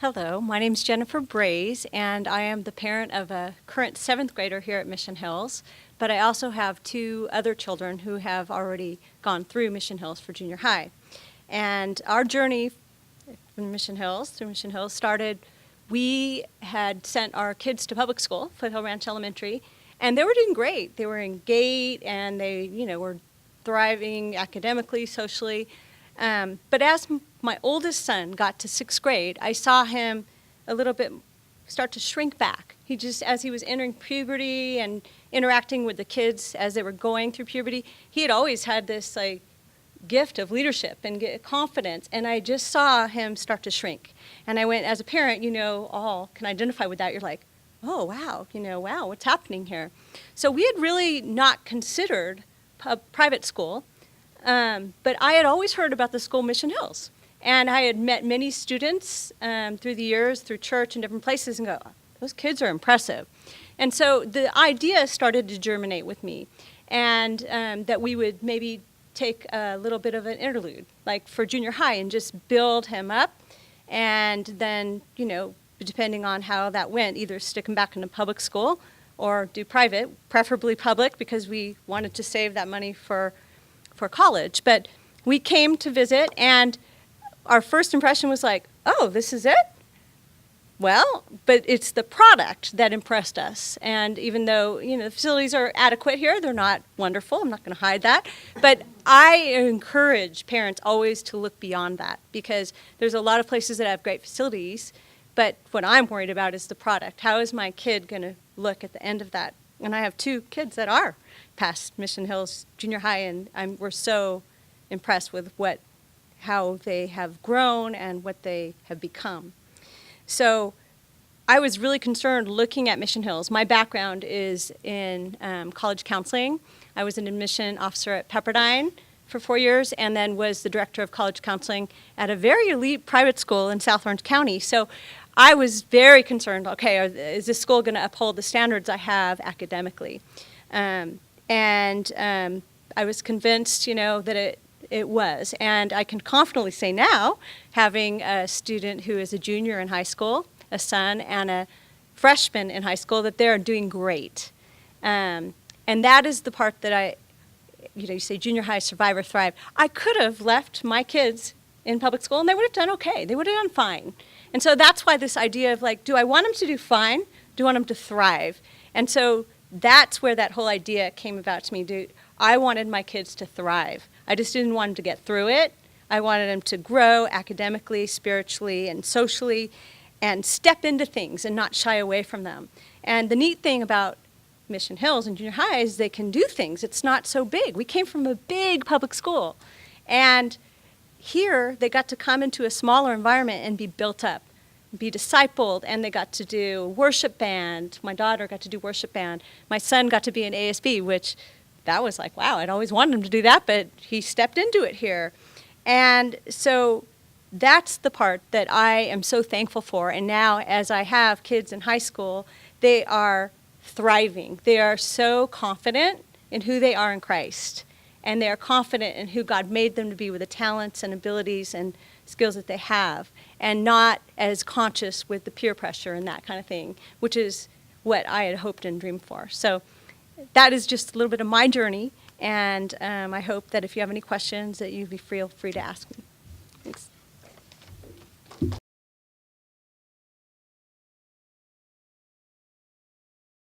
Hello, my name is Jennifer Braze, and I am the parent of a current 7th grader here at Mission Hills, but I also have 2 other children who have already gone through Mission Hills for junior high. And our journey from Mission Hills through Mission Hills started, we had sent our kids to public school, Foothill Ranch Elementary, and they were doing great. They were in GATE, and they, were thriving academically, socially. But as my oldest son got to 6th grade, I saw him a little bit start to shrink back. As he was entering puberty and interacting with the kids as they were going through puberty, he had always had this gift of leadership and confidence, and I just saw him start to shrink. And I went, as a parent, all can identify with that. You're like, oh, wow, wow, what's happening here? So we had really not considered private school. But I had always heard about the school Mission Hills, and I had met many students through the years, through church and different places, and go, those kids are impressive. And so the idea started to germinate with me, and that we would maybe take a little bit of an interlude, like for junior high, and just build him up, and then, depending on how that went, either stick him back into public school or do private, preferably public, because we wanted to save that money for college. But we came to visit, and our first impression was like, oh, this is it? Well, but it's the product that impressed us. And even though, the facilities are adequate here, they're not wonderful. I'm not going to hide that. But I encourage parents always to look beyond that, because there's a lot of places that have great facilities, but what I'm worried about is the product. How is my kid going to look at the end of that? And I have 2 kids that are past Mission Hills Junior High, and we're so impressed with how they have grown and what they have become. So I was really concerned looking at Mission Hills. My background is in college counseling. I was an admission officer at Pepperdine for 4 years, and then was the director of college counseling at a very elite private school in South Orange County. So I was very concerned, okay, is this school going to uphold the standards I have academically? And I was convinced, that it was. And I can confidently say now, having a student who is a junior in high school, a son, and a freshman in high school, that they're doing great. And that is the part that you say junior high, survive or thrive. I could have left my kids in public school, and they would have done okay. They would have done fine. And so that's why this idea of do I want them to do fine? Do I want them to thrive? And so that's where that whole idea came about to me. I wanted my kids to thrive. I just didn't want them to get through it. I wanted them to grow academically, spiritually, and socially, and step into things and not shy away from them. And the neat thing about Mission Hills and junior high is they can do things. It's not so big. We came from a big public school. And here, they got to come into a smaller environment and be built up, be discipled, and they got to do worship band. My daughter got to do worship band. My son got to be in ASB, which that was like, wow, I'd always wanted him to do that, but he stepped into it here. And so that's the part that I am so thankful for. And now, as I have kids in high school, they are thriving. They are so confident in who they are in Christ. And they are confident in who God made them to be, with the talents and abilities and skills that they have, and not as conscious with the peer pressure and that kind of thing, which is what I had hoped and dreamed for. So that is just a little bit of my journey, and I hope that if you have any questions that you'd be feel free to ask me. Thanks.